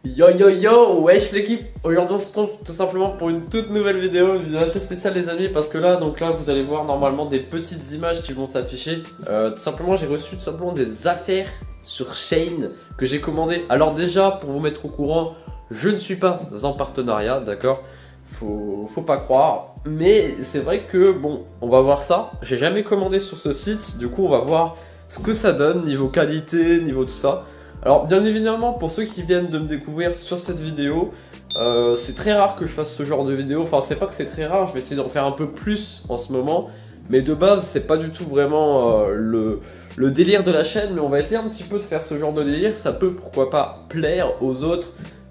Yo yo yo, wesh l'équipe. Aujourd'hui on se retrouve tout simplement pour une toute nouvelle vidéo assez spéciale les amis, parce que là vous allez voir normalement des petites images qui vont s'afficher. Tout simplement j'ai reçu tout simplement des affaires sur Shein que j'ai commandé. Alors déjà pour vous mettre au courant, je ne suis pas en partenariat, d'accord, faut pas croire, mais c'est vrai que bon, on va voir ça. J'ai jamais commandé sur ce site, du coup on va voir ce que ça donne niveau qualité, niveau tout ça. Alors bien évidemment pour ceux qui viennent de me découvrir sur cette vidéo, c'est très rare que je fasse ce genre de vidéo. Enfin c'est pas que c'est très rare, je vais essayer d'en faire un peu plus en ce moment. Mais de base c'est pas du tout vraiment le délire de la chaîne. Mais on va essayer un petit peu de faire ce genre de délire. Ça peut pourquoi pas plaire aux autres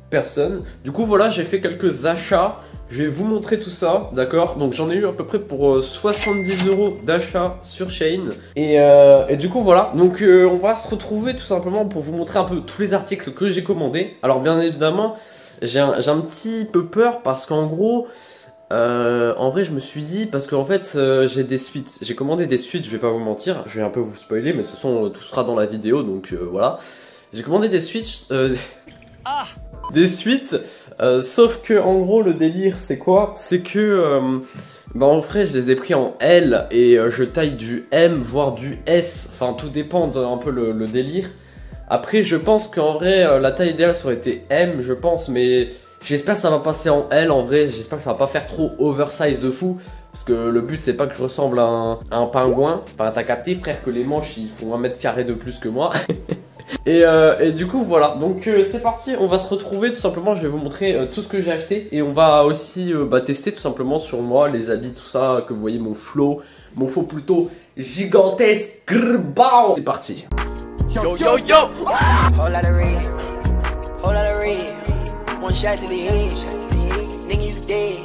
personnes. Du coup voilà, j'ai fait quelques achats. Je vais vous montrer tout ça, d'accord. Donc j'en ai eu à peu près pour 70 € d'achat sur Shein. Et du coup voilà, donc on va se retrouver tout simplement pour vous montrer un peu tous les articles que j'ai commandés. Alors bien évidemment, j'ai un petit peu peur parce qu'en gros, en vrai je me suis dit, parce qu'en fait j'ai des suites. J'ai commandé des suites, je vais pas vous mentir, je vais un peu vous spoiler, mais de toute façon tout sera dans la vidéo, donc voilà. J'ai commandé des suites... Des suites, sauf que en gros le délire c'est quoi? C'est que en vrai je les ai pris en L et je taille du M voire du S, enfin tout dépend un peu le délire. Après je pense qu'en vrai la taille idéale ça aurait été M je pense, mais j'espère que ça va passer en L en vrai, j'espère que ça va pas faire trop oversize de fou. Parce que le but c'est pas que je ressemble à un pingouin, enfin t'as capté frère que les manches ils font 1 m² de plus que moi. Et du coup voilà, donc c'est parti, on va se retrouver tout simplement, je vais vous montrer tout ce que j'ai acheté. Et on va aussi tester tout simplement sur moi, les habits, tout ça, que vous voyez mon flow plutôt gigantesque. C'est parti. Yo yo yo.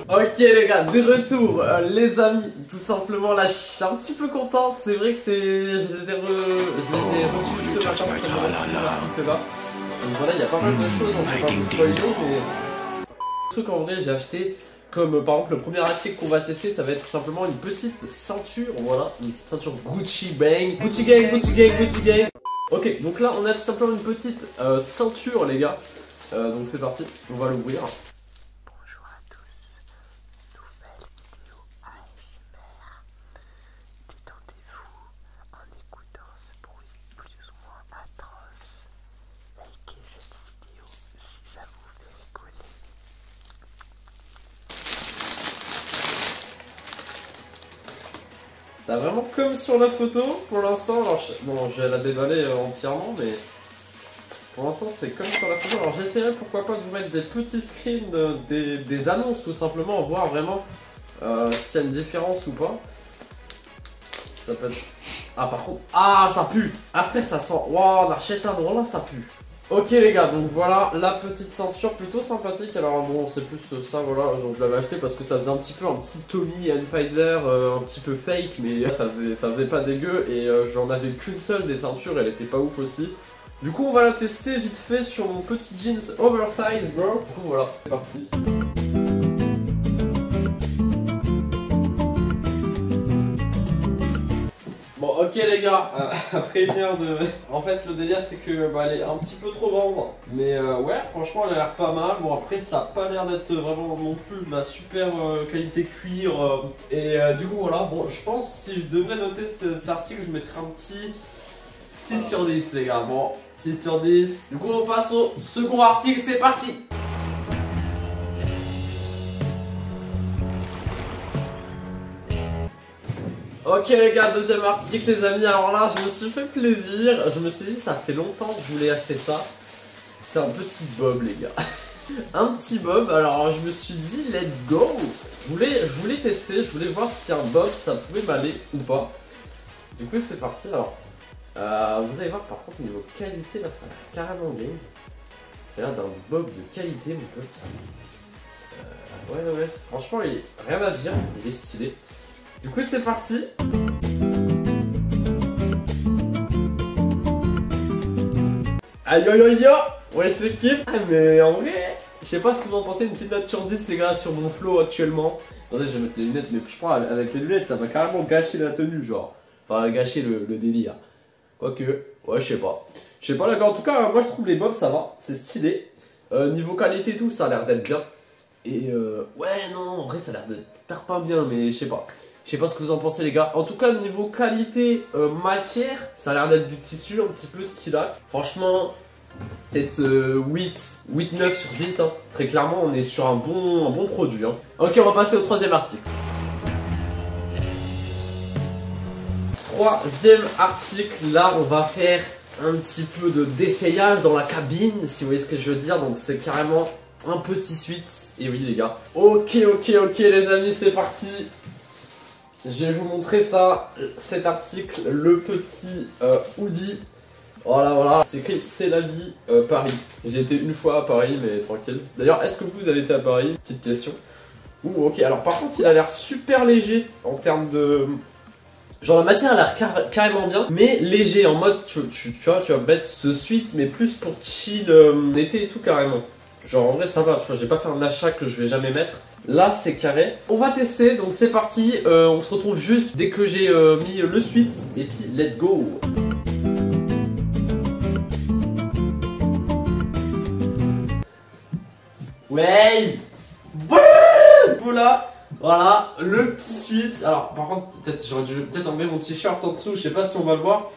Ok les gars, de retour, les amis, tout simplement là je suis un petit peu content, c'est vrai que je les ai reçus ce matin, sur l'article là. Donc voilà, il y a pas mal de choses, on peut pas vous spoiler, mais... truc en vrai j'ai acheté, comme par exemple le premier article qu'on va tester, ça va être tout simplement une petite ceinture, voilà, une petite ceinture Gucci Bang, Gucci Gang, Gucci Gang, Gucci Gang. Ok, donc là on a tout simplement une petite ceinture les gars, donc c'est parti, on va l'ouvrir. T'as vraiment comme sur la photo pour l'instant. Alors bon, je vais la déballer entièrement, mais pour l'instant c'est comme sur la photo. Alors j'essaierai pourquoi pas de vous mettre des petits screens des annonces tout simplement, voir vraiment s'il y a une différence ou pas. Ça peut être... Ah par contre, ah ça pue. Après ça sent, waouh, l'archette à là ça pue. Ok les gars, donc voilà la petite ceinture plutôt sympathique. Alors bon c'est plus ça, voilà, donc je l'avais acheté parce que ça faisait un petit Tommy Hilfiger un petit peu fake, mais ça faisait pas dégueu. Et j'en avais qu'une seule des ceintures, elle était pas ouf aussi. Du coup on va la tester vite fait sur mon petit jeans oversize bro. Du coup voilà, c'est parti. Bon ok les gars, après une heure de... En fait le délire c'est que elle est un petit peu trop grande. Mais ouais franchement elle a l'air pas mal. Bon après ça a pas l'air d'être vraiment non plus de la super qualité cuir. Et du coup voilà, bon je pense si je devrais noter cet article je mettrais un petit 6 sur 10 les gars. Bon 6 sur 10. Du coup on passe au second article, c'est parti. Ok les gars, deuxième article les amis, alors là je me suis fait plaisir, je me suis dit ça fait longtemps que je voulais acheter ça. C'est un petit bob les gars. Un petit bob, alors je me suis dit let's go. Je voulais tester, je voulais voir si un bob ça pouvait m'aller ou pas. Du coup c'est parti alors. Vous allez voir par contre niveau qualité là ça a l'air carrément bien. Ça a l'air d'un bob de qualité mon pote. Ouais franchement il est rien à dire, il est stylé. Du coup c'est parti. Aïe yo yo yo. Ouais c'est l'équipe. Ah mais en vrai, je sais pas ce que vous en pensez, une petite note sur 10 les gars sur mon flow actuellement. Attendez je vais mettre les lunettes, mais je crois avec les lunettes ça va carrément gâcher la tenue genre. Enfin gâcher le délire. Quoique, ouais je sais pas. Je sais pas d'accord, en tout cas moi je trouve les bobs ça va, c'est stylé. Niveau qualité et tout, ça a l'air d'être bien. Et ouais, non, en vrai, ça a l'air d'être tarpin bien, mais je sais pas. Je sais pas ce que vous en pensez, les gars. En tout cas, niveau qualité matière, ça a l'air d'être du tissu un petit peu stylax. Franchement, peut-être 8-9 sur 10. Hein. Très clairement, on est sur un bon produit. Hein. Ok, on va passer au troisième article. Troisième article, là, on va faire un petit peu d'essayage dans la cabine, si vous voyez ce que je veux dire. Donc, c'est carrément un petit suite. Et oui, les gars. Ok, les amis, c'est parti. Je vais vous montrer ça, cet article, le petit hoodie. Voilà, c'est écrit c'est la vie Paris. J'ai été une fois à Paris, mais tranquille. D'ailleurs, est-ce que vous avez été à Paris? Petite question. Ouh, ok, alors par contre, il a l'air super léger en termes de... Genre la matière a l'air carrément bien, mais léger, en mode, tu vois, tu vas mettre ce suite, mais plus pour chill été et tout carrément. Genre en vrai ça va, tu vois, j'ai pas fait un achat que je vais jamais mettre. Là c'est carré. On va tester, donc c'est parti. On se retrouve juste dès que j'ai mis le suite. Et puis let's go. Ouais. Voilà, le petit suite. Alors par contre, peut-être j'aurais dû enlever mon t-shirt en dessous, je sais pas si on va le voir.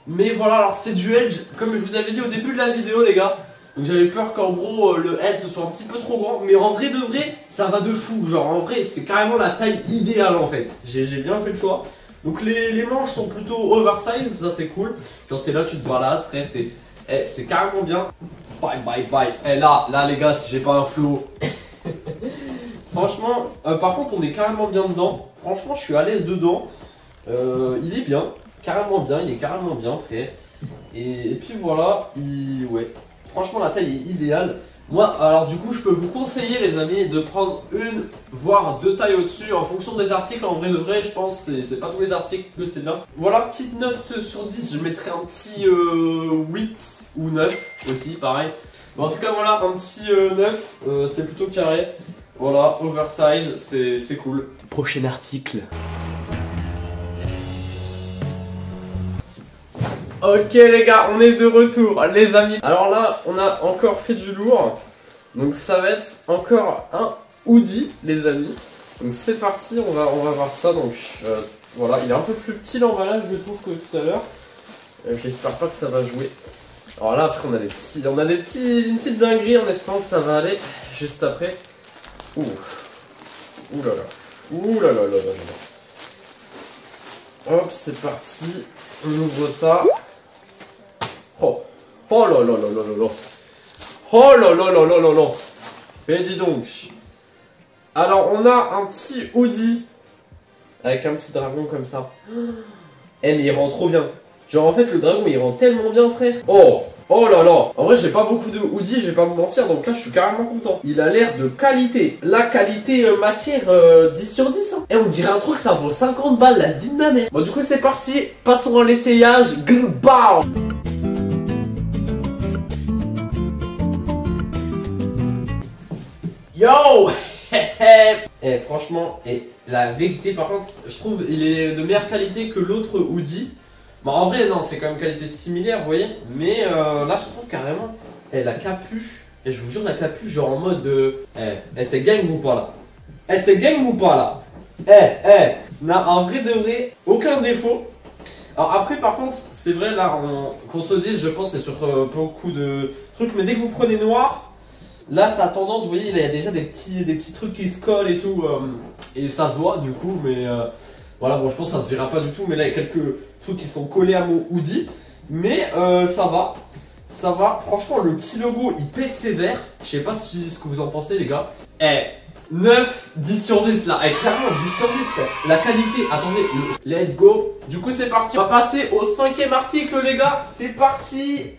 Mais voilà, alors c'est du edge, comme je vous avais dit au début de la vidéo les gars. Donc j'avais peur qu'en gros le edge soit un petit peu trop grand. Mais en vrai de vrai, ça va de fou. Genre en vrai, c'est carrément la taille idéale en fait. J'ai bien fait le choix. Donc les manches sont plutôt oversize, ça c'est cool. Genre t'es là, tu te balades frère, c'est carrément bien. Bye. Et là les gars, si j'ai pas un flow. Franchement, par contre on est carrément bien dedans. Franchement je suis à l'aise dedans. Il est bien, il est carrément bien frère. Et puis voilà, ouais. Franchement la taille est idéale. Moi alors du coup je peux vous conseiller les amis de prendre une voire deux tailles au-dessus en fonction des articles. En vrai de vrai je pense c'est pas tous les articles que c'est bien. Voilà, petite note sur 10, je mettrai un petit 8 ou 9 aussi pareil. Bon, en tout cas voilà, un petit 9, c'est plutôt carré. Voilà, oversize, c'est cool. Prochain article. Ok les gars, on est de retour les amis. Alors là, on a encore fait du lourd. Donc ça va être encore un hoodie les amis. Donc c'est parti, on va voir ça. Donc voilà, il est un peu plus petit l'emballage je trouve que tout à l'heure. J'espère pas que ça va jouer. Alors là après on a une petite dinguerie en espérant que ça va aller juste après. Ouh là là. Hop, c'est parti. On ouvre ça. Oh là là. Et dis donc. Alors on a un petit hoodie avec un petit dragon comme ça. Eh mais il rend trop bien. Genre en fait le dragon il rend tellement bien frère. Oh là là. En vrai j'ai pas beaucoup de hoodie, je vais pas me mentir, donc là je suis carrément content. Il a l'air de qualité. La qualité matière 10 sur 10 hein. Et on dirait un truc ça vaut 50 balles la vie de ma mère. Bon du coup c'est parti, passons à l'essayage. Bam. Yo. Franchement, la vérité par contre, je trouve il est de meilleure qualité que l'autre hoodie. Bon en vrai non, c'est quand même qualité similaire vous voyez. Mais là je trouve carrément la capuche. Et je vous jure la capuche genre en mode c'est gang ou pas là. C'est gang ou pas là. Non en vrai de vrai, aucun défaut. Alors après par contre c'est vrai là qu'on se dise je pense c'est sur beaucoup de trucs. Mais dès que vous prenez noir, là ça a tendance, vous voyez il y a déjà des petits trucs qui se collent et tout. Et ça se voit du coup mais voilà bon je pense que ça se verra pas du tout. Mais là il y a quelques trucs qui sont collés à mon hoodie. Mais ça va, franchement le petit logo il pète ses verres. Je sais pas ce que vous en pensez les gars. 9, 10 sur 10 là, clairement 10 sur 10 frère. La qualité, attendez, let's go. Du coup c'est parti, on va passer au 5e article les gars. C'est parti.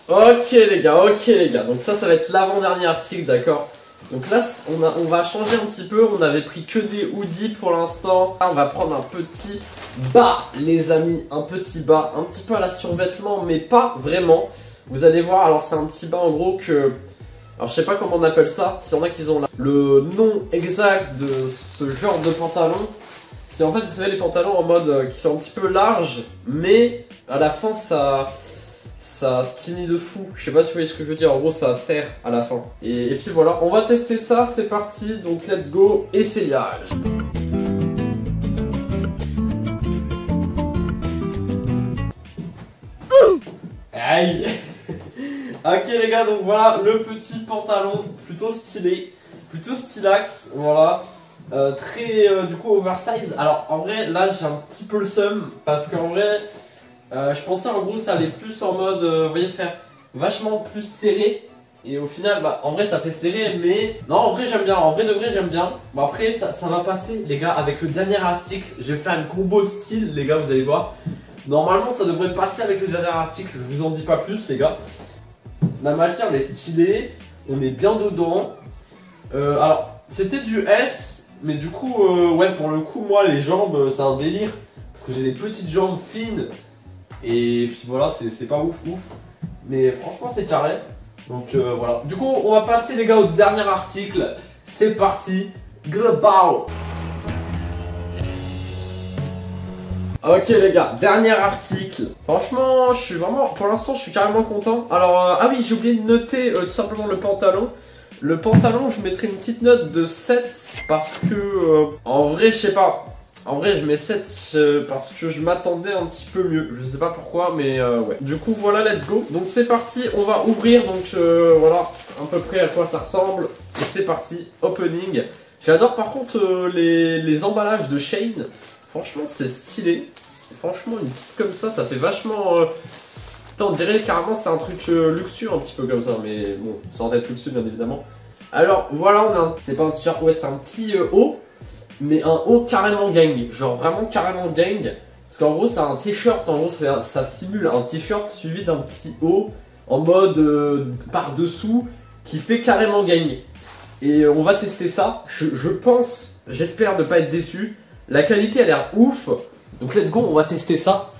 Ok les gars, donc ça va être l'avant-dernier article, d'accord. Donc là on va changer un petit peu, on avait pris que des hoodies pour l'instant. Là on va prendre un petit bas les amis, un petit bas, un petit peu à la survêtement mais pas vraiment. Vous allez voir, alors c'est un petit bas en gros que... Alors je sais pas comment on appelle ça, s'il y en a qui ont là. Le nom exact de ce genre de pantalon, c'est en fait vous savez les pantalons en mode qui sont un petit peu larges, mais à la fin ça... ça skinny de fou. Je sais pas si vous voyez ce que je veux dire. En gros, ça serre à la fin. Et puis voilà, on va tester ça. C'est parti. Donc, let's go. Essayage. Aïe. Ok les gars, donc voilà le petit pantalon plutôt stylé, plutôt stylax, voilà. Très du coup oversize. Alors en vrai là j'ai un petit peu le seum parce qu'en vrai je pensais en gros ça allait plus en mode vous voyez faire vachement plus serré. Et au final bah en vrai ça fait serré, mais non en vrai j'aime bien, en vrai de vrai j'aime bien. Bon après ça va passer les gars avec le dernier article. Je vais faire une combo style les gars, vous allez voir. Normalement ça devrait passer avec le dernier article, je vous en dis pas plus les gars. La matière elle est stylée, on est bien dedans. Alors c'était du S, mais du coup ouais pour le coup moi les jambes c'est un délire. Parce que j'ai des petites jambes fines. Et puis voilà c'est pas ouf. Mais franchement c'est carré. Donc voilà. Du coup on va passer les gars au dernier article. C'est parti. Global. Ok les gars, dernier article. Franchement, je suis vraiment, pour l'instant, je suis carrément content. Alors, ah oui, j'ai oublié de noter tout simplement le pantalon. Le pantalon, je mettrai une petite note de 7 parce que, en vrai, je sais pas. En vrai, je mets 7 parce que je m'attendais un petit peu mieux. Je sais pas pourquoi, mais ouais. Du coup, voilà, let's go. Donc c'est parti, on va ouvrir. Donc voilà, à peu près à quoi ça ressemble. Et c'est parti, opening. J'adore par contre les emballages de Shein. Franchement c'est stylé, franchement une petite comme ça fait vachement... on dirait carrément c'est un truc luxueux un petit peu comme ça, mais bon, sans être luxueux bien évidemment. Alors voilà, on a un... c'est pas un t-shirt, ouais c'est un petit haut, mais un haut carrément gang, genre vraiment carrément gang. Parce qu'en gros c'est un t-shirt, en gros ça simule un t-shirt suivi d'un petit haut en mode par dessous qui fait carrément gang. Et on va tester ça, je pense, j'espère ne pas être déçu. La qualité a l'air ouf, donc let's go, on va tester ça.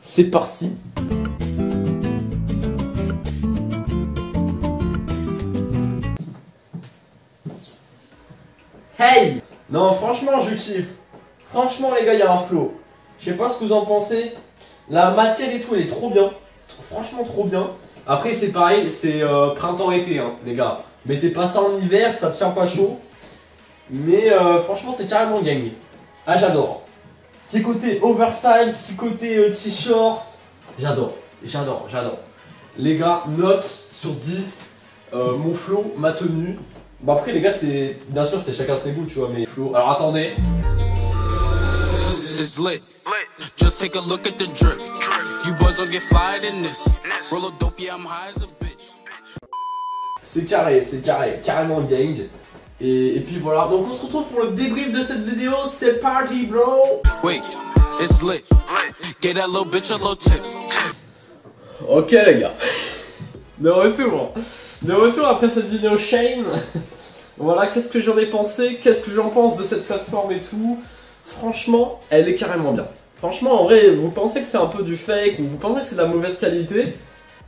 C'est parti. Hey! Non franchement je kiffe. Franchement les gars, il y a un flow. Je sais pas ce que vous en pensez. La matière et tout elle est trop bien. Franchement trop bien. Après c'est pareil, c'est printemps-été hein, les gars. Mettez pas ça en hiver, ça tient pas chaud. Mais franchement c'est carrément gang. Ah j'adore. Petit côté oversize, petit côté t-shirt. J'adore. Les gars, note sur 10. Mon flow, ma tenue. Bon après les gars c'est... Bien sûr c'est chacun ses goûts tu vois, mais flow. Alors attendez. Just take a look at the drip. You boys don't get fired in this. Roll a dope, yeah I'm high as a bitch. C'est carré, carrément gang. Et puis voilà, donc on se retrouve pour le débrief de cette vidéo, c'est parti bro. Wait, it's lit. Get that little bitch a little tip. Ok les gars, de retour après cette vidéo Shein. Voilà, qu'est-ce que j'en ai pensé, qu'est-ce que j'en pense de cette plateforme et tout. Franchement, elle est carrément bien. Franchement, en vrai, vous pensez que c'est un peu du fake ou vous pensez que c'est de la mauvaise qualité.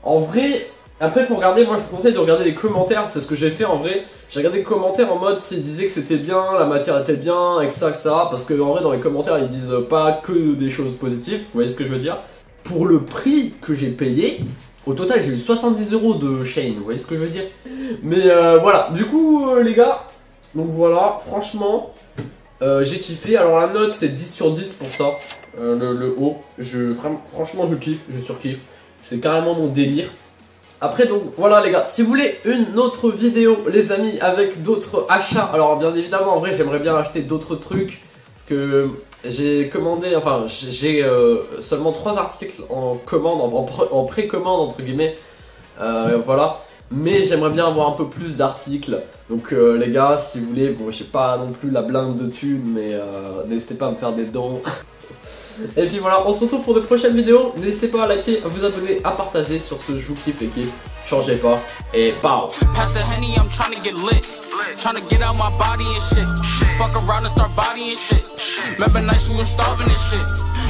En vrai... Après faut regarder, moi je vous conseille de regarder les commentaires, c'est ce que j'ai fait en vrai. J'ai regardé les commentaires en mode s'ils disaient que c'était bien, la matière était bien, etc. Parce que en vrai dans les commentaires ils disent pas que des choses positives, vous voyez ce que je veux dire. Pour le prix que j'ai payé, au total j'ai eu 70 € de Shein, vous voyez ce que je veux dire. Mais voilà, du coup les gars, donc voilà, franchement j'ai kiffé. Alors la note c'est 10 sur 10 pour ça, le haut, franchement je kiffe, je surkiffe, c'est carrément mon délire. Après donc voilà les gars, si vous voulez une autre vidéo les amis avec d'autres achats, alors bien évidemment en vrai j'aimerais bien acheter d'autres trucs parce que j'ai commandé, enfin j'ai seulement 3 articles en commande, en précommande entre guillemets, voilà. Mais j'aimerais bien avoir un peu plus d'articles, donc les gars si vous voulez, bon j'ai pas non plus la blinde de thunes mais n'hésitez pas à me faire des dons. Et puis voilà, on se retrouve pour de prochaines vidéos. N'hésitez pas à liker, à vous abonner, à partager sur ce Joue Kiffe et Kiffe. Changez pas et pow.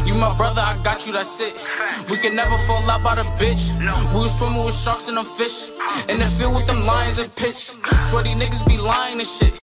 You my brother, I got you, that's it. We can never fall out by the bitch. We was swimming with sharks and them fish. In the field with them lions and pitch. Sweaty niggas be lying and shit.